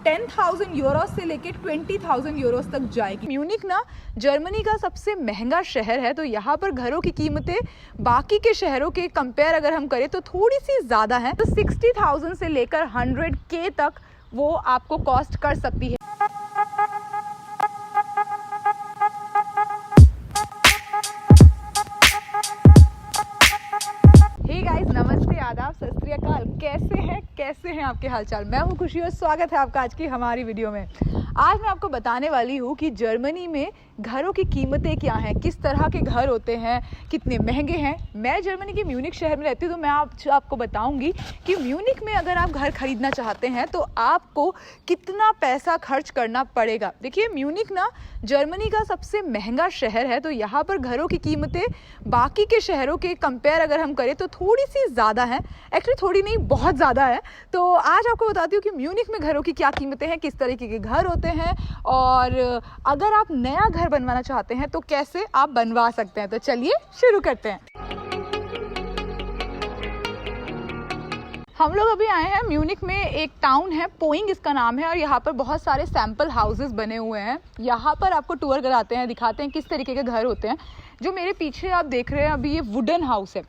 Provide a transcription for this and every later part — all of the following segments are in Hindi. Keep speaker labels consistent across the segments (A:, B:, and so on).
A: 10,000 यूरो से लेके 20,000 यूरो तक जाएगी। म्यूनिक ना जर्मनी का सबसे महंगा शहर है, तो यहाँ पर घरों की कीमतें बाकी के शहरों के कंपेयर अगर हम करें तो थोड़ी सी ज़्यादा है। तो 60,000 से लेकर 100K तक वो आपको कॉस्ट कर सकती है। हे गाइस, नमस्ते, आदाब, सत श्री अकाल। कैसे हैं आपके हालचाल। मैं हूं खुशी और स्वागत है आपका आज की हमारी वीडियो में। आज मैं आपको बताने वाली हूं कि जर्मनी में घरों की कीमतें क्या हैं, किस तरह के घर होते हैं, कितने महंगे हैं। मैं जर्मनी के म्यूनिक शहर में रहती हूँ, तो मैं आपको बताऊंगी कि म्यूनिक में अगर आप घर खरीदना चाहते हैं तो आपको कितना पैसा खर्च करना पड़ेगा। देखिए, म्यूनिक ना जर्मनी का सबसे महंगा शहर है, तो यहाँ पर घरों की कीमतें बाकी के शहरों के कंपेयर अगर हम करें तो थोड़ी सी ज़्यादा है। एक्चुअली थोड़ी नहीं, बहुत ज़्यादा है। तो आज आपको बताती हूँ कि म्यूनिक में घरों की क्या कीमतें हैं, किस तरीके के घर होते हैं, और अगर आप नया घर बनवाना चाहते हैं तो कैसे आप बनवा सकते हैं। तो चलिए शुरू करते हैं। हम लोग अभी आए हैं म्यूनिक में, एक टाउन है, पोइंग इसका नाम है, और यहाँ पर बहुत सारे सैंपल हाउसेस बने हुए हैं। यहाँ पर आपको टूर कराते हैं, दिखाते हैं किस तरीके के घर होते हैं। जो मेरे पीछे आप देख रहे हैं अभी, ये वुडन हाउस है।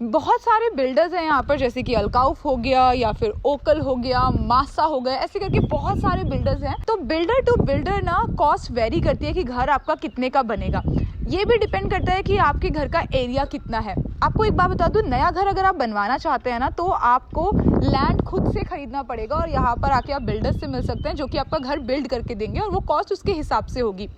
A: बहुत सारे बिल्डर्स हैं यहाँ पर, जैसे कि अलकाउफ हो गया या फिर ओकल हो गया, मासा हो गया, ऐसे करके बहुत सारे बिल्डर्स हैं। तो बिल्डर टू बिल्डर ना कॉस्ट वेरी करती है कि घर आपका कितने का बनेगा। ये भी डिपेंड करता है कि आपके घर का एरिया कितना है। आपको एक बात बता दूं, नया घर अगर आप बनवाना चाहते हैं ना, तो आपको लैंड खुद से खरीदना पड़ेगा, और यहाँ पर आके आप बिल्डर्स से मिल सकते हैं जो कि आपका घर बिल्ड करके देंगे, और वो कॉस्ट उसके हिसाब से होगी।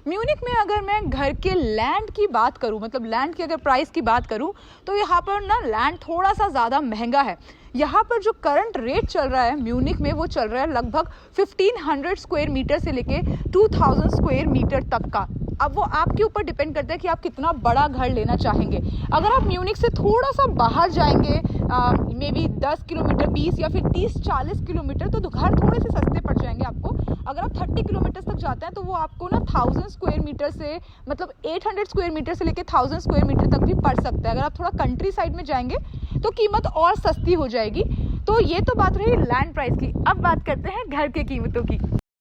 A: म्यूनिक में अगर मैं घर के लैंड की बात करूं, मतलब लैंड की अगर प्राइस की बात करूं, तो यहाँ पर ना लैंड थोड़ा सा ज़्यादा महंगा है। यहाँ पर जो करंट रेट चल रहा है म्यूनिक में, वो चल रहा है लगभग 1500 स्क्वायर मीटर से लेके 2000 स्क्वायर मीटर तक का। अब वो आपके ऊपर डिपेंड करता है कि आप कितना बड़ा घर लेना चाहेंगे। अगर आप म्यूनिक से थोड़ा सा बाहर जाएंगे, मे बी 10 किलोमीटर, 20 या फिर 30-40 किलोमीटर, तो घर थोड़े से सस्ते पड़ जाएंगे आपको। अगर आप 30 किलोमीटर तक जाते हैं तो वो आपको ना 1000 स्क्वायर मीटर से, मतलब 800 स्क्वायर मीटर से लेके 1000 स्क्वायर मीटर तक भी पड़ सकता है। अगर आप थोड़ा कंट्री साइड में जाएंगे तो कीमत और सस्ती हो जाएगी। तो ये तो बात रही लैंड प्राइस की। अब बात करते हैं घर के कीमतों की।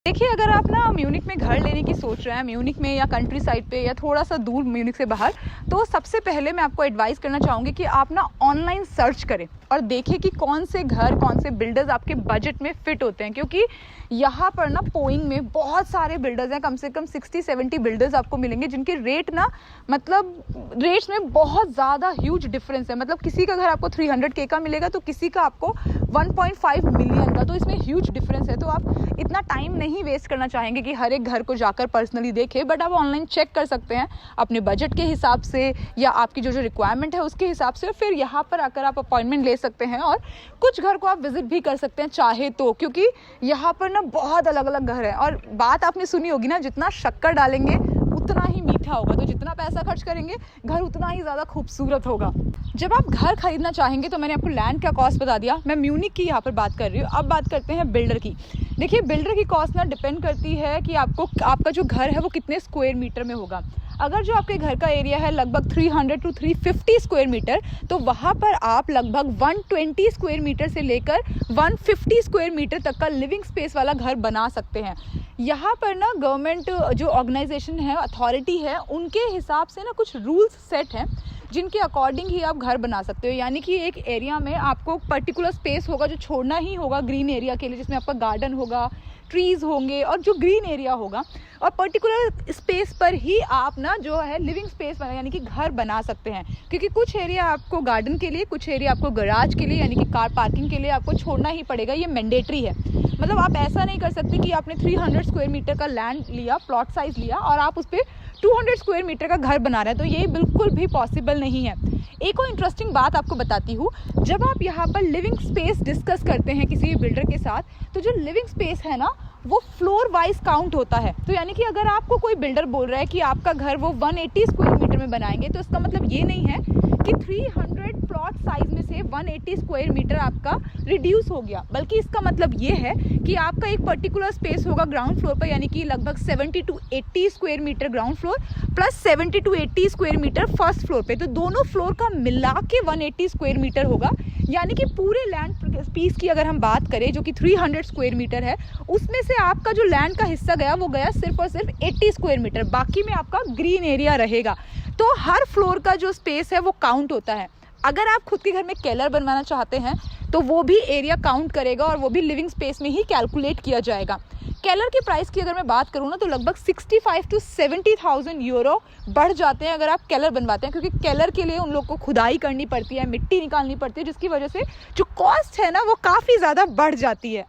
A: देखिए, अगर आप ना म्यूनिक में घर लेने की सोच रहे हैं, म्यूनिक में या कंट्री साइड पे या थोड़ा सा दूर म्यूनिक से बाहर, तो सबसे पहले मैं आपको एडवाइस करना चाहूँगी कि आप ना ऑनलाइन सर्च करें और देखें कि कौन से घर, कौन से बिल्डर्स आपके बजट में फिट होते हैं। क्योंकि यहाँ पर ना पोइंग में बहुत सारे बिल्डर्स हैं, कम से कम 60-70 बिल्डर्स आपको मिलेंगे, जिनके रेट ना, मतलब रेट्स में बहुत ज़्यादा ह्यूज डिफरेंस है। मतलब किसी का घर आपको 300K का मिलेगा तो किसी का आपको 1.5 मिलियन का। तो इसमें ह्यूज डिफरेंस है। तो आप इतना टाइम नहीं वेस्ट करना चाहेंगे कि हर एक घर को जाकर पर्सनली देखें, बट आप ऑनलाइन चेक कर सकते हैं अपने बजट के हिसाब से या आपकी जो रिक्वायरमेंट है उसके हिसाब से। फिर यहाँ पर आकर आप अपॉइंटमेंट ले सकते हैं और कुछ घर को आप विजिट भी कर सकते हैं चाहे तो, क्योंकि यहाँ पर ना बहुत अलग अलग घर है। और बात आपने सुनी होगी ना, जितना शक्कर डालेंगे उतना ही मीठा होगा। तो जितना पैसा खर्च करेंगे घर उतना ही ज़्यादा खूबसूरत होगा। जब आप घर खरीदना चाहेंगे, तो मैंने आपको लैंड का कॉस्ट बता दिया, मैं म्यूनिक की यहाँ पर बात कर रही हूँ। अब बात करते हैं बिल्डर की। देखिए, बिल्डर की कॉस्ट ना डिपेंड करती है कि आपका जो घर है वो कितने स्क्वायर मीटर में होगा। अगर जो आपके घर का एरिया है लगभग 300 to 350 स्क्वायर मीटर, तो वहाँ पर आप लगभग 120 स्क्वायर मीटर से लेकर 150 स्क्वायर मीटर तक का लिविंग स्पेस वाला घर बना सकते हैं। यहाँ पर ना गवर्नमेंट जो ऑर्गेनाइजेशन है, अथॉरिटी है, उनके हिसाब से ना कुछ रूल्स सेट हैं जिनके अकॉर्डिंग ही आप घर बना सकते हो। यानी कि एक एरिया में आपको पर्टिकुलर स्पेस होगा जो छोड़ना ही होगा ग्रीन एरिया के लिए, जिसमें आपका गार्डन होगा, ट्रीज़ होंगे और जो ग्रीन एरिया होगा, और पर्टिकुलर स्पेस पर ही आप ना जो है लिविंग स्पेस यानी कि घर बना सकते हैं। क्योंकि कुछ एरिया आपको गार्डन के लिए, कुछ एरिया आपको गैराज के लिए यानी कि कार पार्किंग के लिए आपको छोड़ना ही पड़ेगा। ये मैंडेटरी है। मतलब आप ऐसा नहीं कर सकते कि आपने 300 स्क्वायर मीटर का लैंड लिया, प्लॉट साइज लिया, और आप उस पर 200 स्क्वायर मीटर का घर बना रहे हैं। तो ये बिल्कुल भी पॉसिबल नहीं है। एक और इंटरेस्टिंग बात आपको बताती हूँ, जब आप यहाँ पर लिविंग स्पेस डिस्कस करते हैं किसी भी बिल्डर के साथ, तो जो लिविंग स्पेस है ना, वो फ्लोर वाइज काउंट होता है। तो यानी कि अगर आपको कोई बिल्डर बोल रहा है कि आपका घर वो 180 स्क्वायर मीटर में बनाएंगे, तो इसका मतलब ये नहीं है कि 300 प्लॉट साइज में से 180 स्क्वायर मीटर आपका रिड्यूस हो गया, बल्कि इसका मतलब ये है कि आपका एक पर्टिकुलर स्पेस होगा ग्राउंड फ्लोर पर, यानी कि लगभग 70 to 80 square metre ground floor plus 70 to 80 square metre first floor पे। तो दोनों फ्लोर का मिला के 180 स्क्वायर मीटर होगा। यानी कि पूरे लैंड पीस की अगर हम बात करें जो कि 300 स्क्वायर मीटर है, उसमें से आपका जो लैंड का हिस्सा गया वो गया सिर्फ और सिर्फ 80 स्क्वायर मीटर, बाकी में आपका ग्रीन एरिया रहेगा। तो हर फ्लोर का जो स्पेस है वो काउंट होता है। अगर आप खुद के घर में केलर बनवाना चाहते हैं तो वो भी एरिया काउंट करेगा और वो भी लिविंग स्पेस में ही कैलकुलेट किया जाएगा। केलर के प्राइस की अगर मैं बात करूँ ना तो लगभग 65 to 70,000 यूरो बढ़ जाते हैं अगर आप केलर बनवाते हैं, क्योंकि केलर के लिए उन लोग को खुदाई करनी पड़ती है, मिट्टी निकालनी पड़ती है, जिसकी वजह से जो कॉस्ट है ना वो काफ़ी ज़्यादा बढ़ जाती है।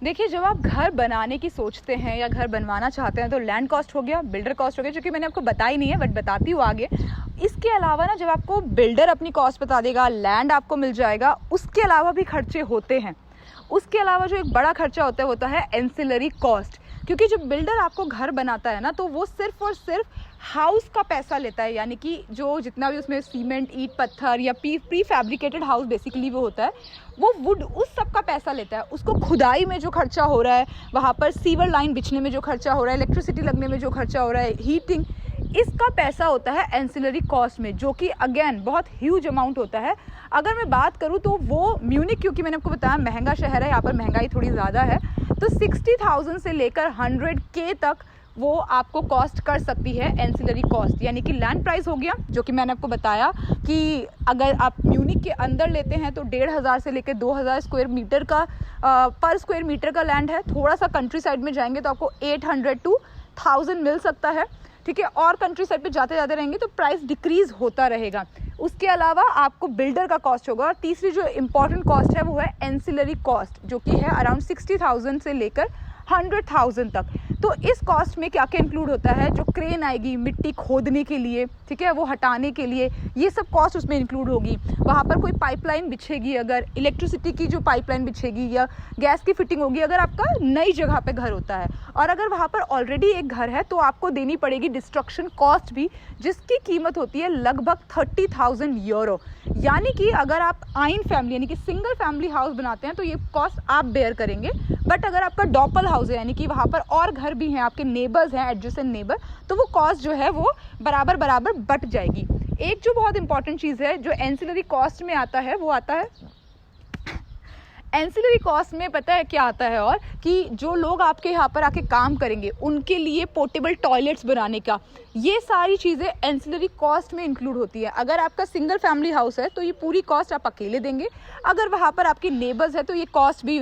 A: देखिए, जब आप घर बनाने की सोचते हैं या घर बनवाना चाहते हैं तो लैंड कॉस्ट हो गया, बिल्डर कॉस्ट हो गया, जो कि मैंने आपको बताई नहीं है बट बताती हूँ आगे। इसके अलावा ना जब आपको बिल्डर अपनी कॉस्ट बता देगा, लैंड आपको मिल जाएगा, उसके अलावा भी खर्चे होते हैं। उसके अलावा जो एक बड़ा खर्चा होता है एंसिलरी कॉस्ट, क्योंकि जब बिल्डर आपको घर बनाता है ना तो वो सिर्फ और सिर्फ हाउस का पैसा लेता है, यानी कि जो जितना भी उसमें सीमेंट, ईंट, पत्थर या प्री फैब्रिकेटेड हाउस बेसिकली वो होता है, वो वुड उस सब का पैसा लेता है। उसको खुदाई में जो खर्चा हो रहा है, वहाँ पर सीवर लाइन बिछने में जो खर्चा हो रहा है, इलेक्ट्रिसिटी लगने में जो खर्चा हो रहा है, हीटिंग, इसका पैसा होता है एंसिलरी कॉस्ट में, जो कि अगेन बहुत ह्यूज अमाउंट होता है। अगर मैं बात करूँ तो वो म्यूनिक, क्योंकि मैंने आपको बताया महंगा शहर है, यहाँ पर महंगाई थोड़ी ज़्यादा है, तो 60,000 से लेकर 100K तक वो आपको कॉस्ट कर सकती है एंसिलरी कॉस्ट। यानी कि लैंड प्राइस हो गया, जो कि मैंने आपको बताया कि अगर आप म्यूनिक के अंदर लेते हैं तो 1,500 से लेकर 2,000 स्क्वायर मीटर का पर स्क्वायर मीटर का लैंड है। थोड़ा सा कंट्री साइड में जाएंगे तो आपको 800 to 1000 मिल सकता है, ठीक है। और कंट्री साइड पे जाते जाते रहेंगे तो प्राइस डिक्रीज होता रहेगा। उसके अलावा आपको बिल्डर का कॉस्ट होगा। और तीसरी जो इम्पॉर्टेंट कॉस्ट है वो है एंसिलरी कॉस्ट, जो कि है अराउंड 60,000 से लेकर 100,000 तक। तो इस कॉस्ट में क्या क्या इंक्लूड होता है, जो क्रेन आएगी मिट्टी खोदने के लिए, ठीक है, वो हटाने के लिए, ये सब कॉस्ट उसमें इंक्लूड होगी। वहाँ पर कोई पाइपलाइन बिछेगी, अगर इलेक्ट्रिसिटी की जो पाइपलाइन बिछेगी या गैस की फिटिंग होगी, अगर आपका नई जगह पे घर होता है, और अगर वहाँ पर ऑलरेडी एक घर है तो आपको देनी पड़ेगी डिस्ट्रक्शन कॉस्ट भी, जिसकी कीमत होती है लगभग 30,000 यूरो। यानी कि अगर आप आइन फैमिली यानी कि सिंगल फैमिली हाउस बनाते हैं तो ये कॉस्ट आप बेयर करेंगे। बट अगर आपका डबल हाउस है, यानी कि वहाँ पर और घर भी हैं, आपके नेबर्स हैं, एडजेसेंट नेबर, तो वो कॉस्ट जो है वो बराबर बराबर बट जाएगी। एक जो बहुत इंपॉर्टेंट चीज़ है जो एंसिलरी कॉस्ट में आता है वो आता है एंसिलरी कॉस्ट में, पता है क्या आता है, और कि जो लोग आपके यहाँ पर आके काम करेंगे उनके लिए पोर्टेबल टॉयलेट्स बनाने का, ये सारी चीज़ें एंसिलरी कॉस्ट में इंक्लूड होती है। अगर आपका सिंगल फैमिली हाउस है तो ये पूरी कॉस्ट आप अकेले देंगे, अगर वहाँ पर आपके नेबर्स है तो ये कॉस्ट भी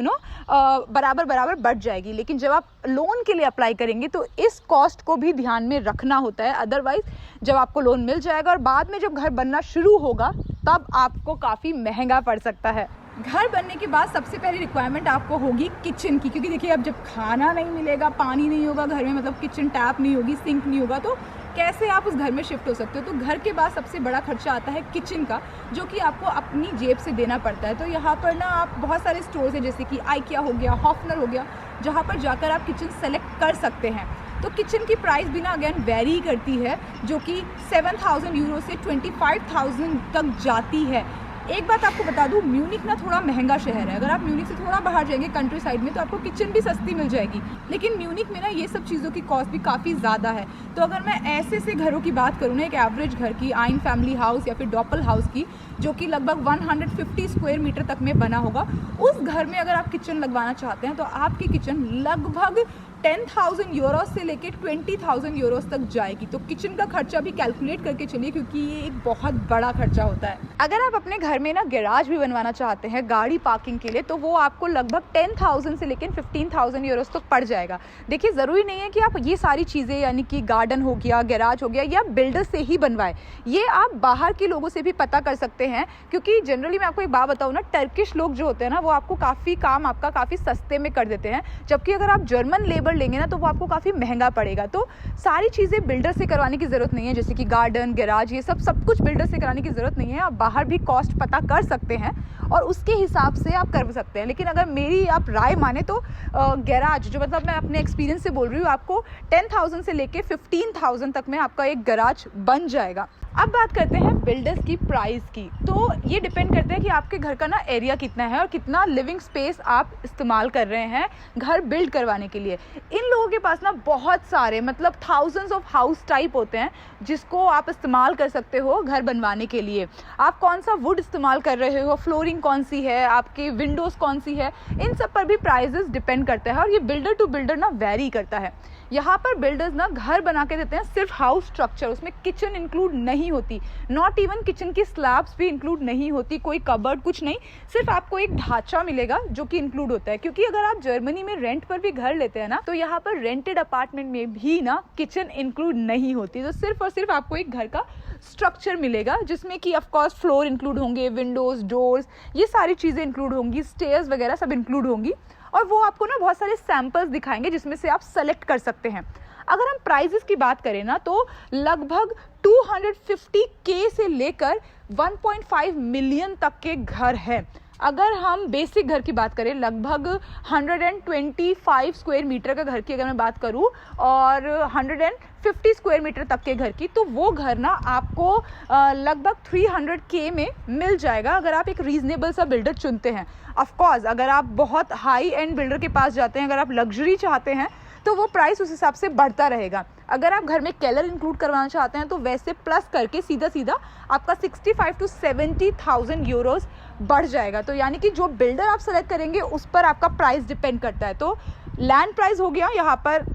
A: बराबर बराबर बढ़ जाएगी। लेकिन जब आप लोन के लिए अप्लाई करेंगे तो इस कॉस्ट को भी ध्यान में रखना होता है, अदरवाइज जब आपको लोन मिल जाएगा और बाद में जब घर बनना शुरू होगा तब आपको काफ़ी महंगा पड़ सकता है। घर बनने के बाद सबसे पहली रिक्वायरमेंट आपको होगी किचन की, क्योंकि देखिए अब जब खाना नहीं मिलेगा, पानी नहीं होगा घर में, मतलब किचन टैप नहीं होगी, सिंक नहीं होगा, तो कैसे आप उस घर में शिफ्ट हो सकते हो। तो घर के बाद सबसे बड़ा खर्चा आता है किचन का, जो कि आपको अपनी जेब से देना पड़ता है। तो यहाँ पर ना आप बहुत सारे स्टोर्स हैं, जैसे कि आइकिया हो गया, हॉफनर हो गया, जहाँ पर जाकर आप किचन सेलेक्ट कर सकते हैं। तो किचन की प्राइस भी ना अगेन वेरी करती है, जो कि 7,000 यूरो से 25,000 तक जाती है। एक बात आपको बता दूं, म्यूनिक ना थोड़ा महंगा शहर है। अगर आप म्यूनिक से थोड़ा बाहर जाएंगे कंट्री साइड में तो आपको किचन भी सस्ती मिल जाएगी, लेकिन म्यूनिक में ना ये सब चीज़ों की कॉस्ट भी काफ़ी ज़्यादा है। तो अगर मैं ऐसे से घरों की बात करूँ ना, एक एवरेज घर की, आइन फैमिली हाउस या फिर डबल हाउस की, जो कि लगभग 150 स्क्वायर मीटर तक में बना होगा, उस घर में अगर आप किचन लगवाना चाहते हैं तो आपकी किचन लगभग 10,000 यूरो से लेके 20,000 यूरो तक जाएगी। तो किचन का खर्चा भी कैलकुलेट करके चलिए, क्योंकि ये एक बहुत बड़ा खर्चा होता है। अगर आप अपने घर में ना गैराज भी बनवाना चाहते हैं गाड़ी पार्किंग के लिए, तो वो आपको लगभग 10,000 से लेकर 15,000 यूरो तक पड़ जाएगा। देखिए, ज़रूरी नहीं है कि आप ये सारी चीज़ें, यानी कि गार्डन हो गया, गैराज हो गया, या बिल्डर से ही बनवाए। ये आप बाहर के लोगों से भी पता कर सकते हैं, क्योंकि जनरली मैं आपको एक बात बताऊँ ना, टर्किश लोग जो होते हैं ना, वो आपको काफ़ी काम आपका काफ़ी सस्ते में कर देते हैं, जबकि अगर आप जर्मन लेबर लेंगे ना तो वो आपको काफ़ी महंगा पड़ेगा। तो सारी चीज़ें बिल्डर से करवाने की ज़रूरत नहीं है, जैसे कि गार्डन, गैराज, ये सब कुछ बिल्डर से कराने की ज़रूरत नहीं है। आप बाहर भी कॉस्ट पता कर सकते हैं और उसके हिसाब से आप कर सकते हैं। लेकिन अगर मेरी आप राय माने तो गैराज, जो मतलब मैं अपने एक्सपीरियंस से बोल रही हूँ, आपको 10,000 से लेके 15,000 तक में आपका एक गैराज बन जाएगा। अब बात करते हैं बिल्डर्स की प्राइस की। तो ये डिपेंड करता है कि आपके घर का ना एरिया कितना है और कितना लिविंग स्पेस आप इस्तेमाल कर रहे हैं घर बिल्ड करवाने के लिए। इन लोगों के पास ना बहुत सारे मतलब थाउजेंड्स ऑफ हाउस टाइप होते हैं जिसको आप इस्तेमाल कर सकते हो घर बनवाने के लिए। आप कौन सा वुड इस्तेमाल कर रहे हो, फ्लोरिंग कौन सी है, आपकी विंडोज़ कौन सी है, इन सब पर भी प्राइजेस डिपेंड करता है और ये बिल्डर टू बिल्डर ना वेरी करता है। यहाँ पर बिल्डर्स ना घर बना के देते हैं सिर्फ हाउस स्ट्रक्चर, उसमें किचन इंक्लूड नहीं होती, नॉट इवन किचन की स्लैब्स भी इंक्लूड नहीं होती, कोई कबर्ड कुछ नहीं, सिर्फ आपको एक ढांचा मिलेगा जो कि इंक्लूड होता है। क्योंकि अगर आप जर्मनी में रेंट पर भी घर लेते हैं ना तो यहाँ पर रेंटेड अपार्टमेंट में भी ना किचन इंक्लूड नहीं होती, तो सिर्फ और सिर्फ आपको एक घर का स्ट्रक्चर मिलेगा जिसमें कि ऑफकोर्स फ्लोर इंक्लूड होंगे, विंडोज, डोर्स, ये सारी चीज़ें इंक्लूड होंगी, स्टेयर्स वगैरह सब इंक्लूड होंगी और वो आपको ना बहुत सारे सैंपल्स दिखाएंगे जिसमें से आप सेलेक्ट कर सकते हैं। अगर हम प्राइजेस की बात करें ना तो लगभग 250K से लेकर 1.5 मिलियन तक के घर हैं। अगर हम बेसिक घर की बात करें लगभग 125 स्क्वायर मीटर का घर की अगर मैं बात करूं और 150 स्क्वायर मीटर तक के घर की, तो वो घर ना आपको लगभग 300K में मिल जाएगा अगर आप एक रीजनेबल सा बिल्डर चुनते हैं। ऑफकोर्स अगर आप बहुत हाई एंड बिल्डर के पास जाते हैं, अगर आप लग्जरी चाहते हैं तो वो प्राइस उस हिसाब से बढ़ता रहेगा। अगर आप घर में केलर इंक्लूड करवाना चाहते हैं तो वैसे प्लस करके सीधा सीधा आपका 65 to 70,000 यूरोस बढ़ जाएगा। तो यानी कि जो बिल्डर आप सेलेक्ट करेंगे उस पर आपका प्राइस डिपेंड करता है। तो लैंड प्राइस हो गया यहाँ पर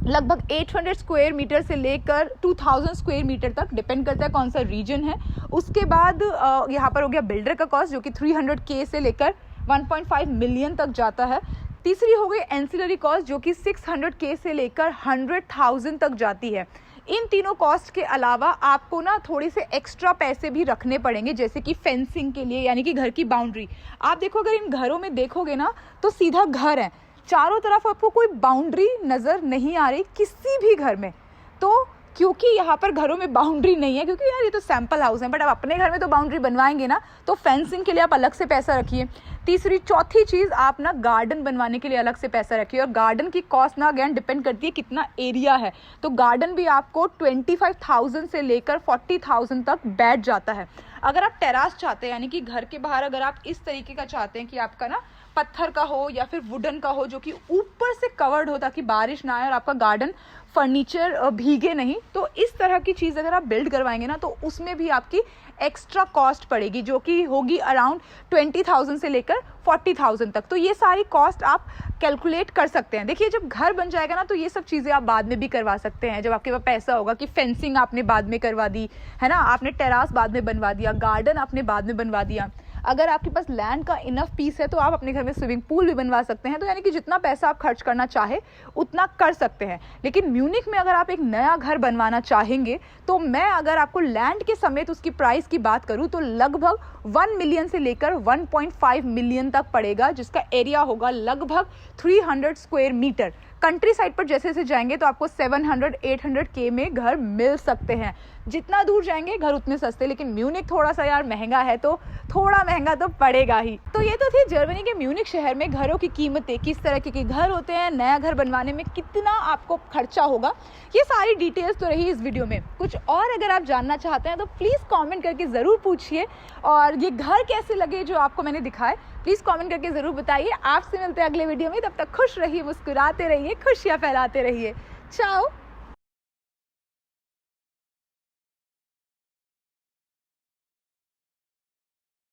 A: लगभग 800 स्क्वायर मीटर से लेकर 2000 स्क्वायर मीटर तक, डिपेंड करता है कौन सा रीजन है। उसके बाद यहाँ पर हो गया बिल्डर का कॉस्ट जो कि 300K से लेकर 1.5 मिलियन तक जाता है। तीसरी हो गई एंसिलरी कॉस्ट जो कि 600K से लेकर 100,000 तक जाती है। इन तीनों कॉस्ट के अलावा आपको ना थोड़े से एक्स्ट्रा पैसे भी रखने पड़ेंगे जैसे कि फेंसिंग के लिए, यानी कि घर की बाउंड्री। आप देखो अगर इन घरों में देखोगे ना तो सीधा घर है, चारों तरफ आपको कोई बाउंड्री नज़र नहीं आ रही किसी भी घर में। तो क्योंकि यहाँ पर घरों में बाउंड्री नहीं है, क्योंकि यार ये तो सैंपल हाउस है, बट आप अपने घर में तो बाउंड्री बनवाएंगे ना, तो फेंसिंग के लिए आप अलग से पैसा रखिए। चौथी चीज़ आप ना गार्डन बनवाने के लिए अलग से पैसा रखिए और गार्डन की कॉस्ट ना अगेन डिपेंड करती है कितना एरिया है। तो गार्डन भी आपको 25,000 से लेकर 40,000 तक बैठ जाता है। अगर आप टेरास चाहते हैं यानी कि घर के बाहर अगर आप इस तरीके का चाहते हैं कि आपका ना पत्थर का हो या फिर वुडन का हो जो कि ऊपर से कवर्ड हो ताकि बारिश ना आए और आपका गार्डन फर्नीचर भीगे नहीं, तो इस तरह की चीज़ अगर आप बिल्ड करवाएंगे ना तो उसमें भी आपकी एक्स्ट्रा कॉस्ट पड़ेगी जो कि होगी अराउंड 20,000 से लेकर 40,000 तक। तो ये सारी कॉस्ट आप कैलकुलेट कर सकते हैं। देखिए जब घर बन जाएगा ना तो ये सब चीज़ें आप बाद में भी करवा सकते हैं, जब आपके पास पैसा होगा कि फेंसिंग आपने बाद में करवा दी है ना, आपने टेरास बाद में बनवा दिया, गार्डन आपने बाद में बनवा दिया। अगर आपके पास लैंड का इनफ पीस है तो आप अपने घर में स्विमिंग पूल भी बनवा सकते हैं। तो यानी कि जितना पैसा आप खर्च करना चाहे उतना कर सकते हैं। लेकिन म्यूनिक में अगर आप एक नया घर बनवाना चाहेंगे तो मैं अगर आपको लैंड के समेत उसकी प्राइस की बात करूं तो लगभग 1 मिलियन से लेकर 1.5 मिलियन तक पड़ेगा, जिसका एरिया होगा लगभग 300 स्क्वायर मीटर। कंट्री साइड पर जैसे जैसे जाएंगे तो आपको 700-800K में घर मिल सकते हैं। जितना दूर जाएंगे घर उतने सस्ते, लेकिन म्यूनिक थोड़ा सा यार महंगा है, तो थोड़ा महंगा तो पड़ेगा ही। तो ये तो थी जर्मनी के म्यूनिक शहर में घरों की कीमतें, किस तरह के घर होते हैं, नया घर बनवाने में कितना आपको खर्चा होगा, ये सारी डिटेल्स तो रही इस वीडियो में। कुछ और अगर आप जानना चाहते हैं तो प्लीज़ कमेंट करके ज़रूर पूछिए, और ये घर कैसे लगे जो आपको मैंने दिखाए प्लीज़ कमेंट करके ज़रूर बताइए। आपसे मिलते हैं अगले वीडियो में, तब तक खुश रहिए, मुस्कुराते रहिए, खुशियाँ फैलाते रहिए। चाओ।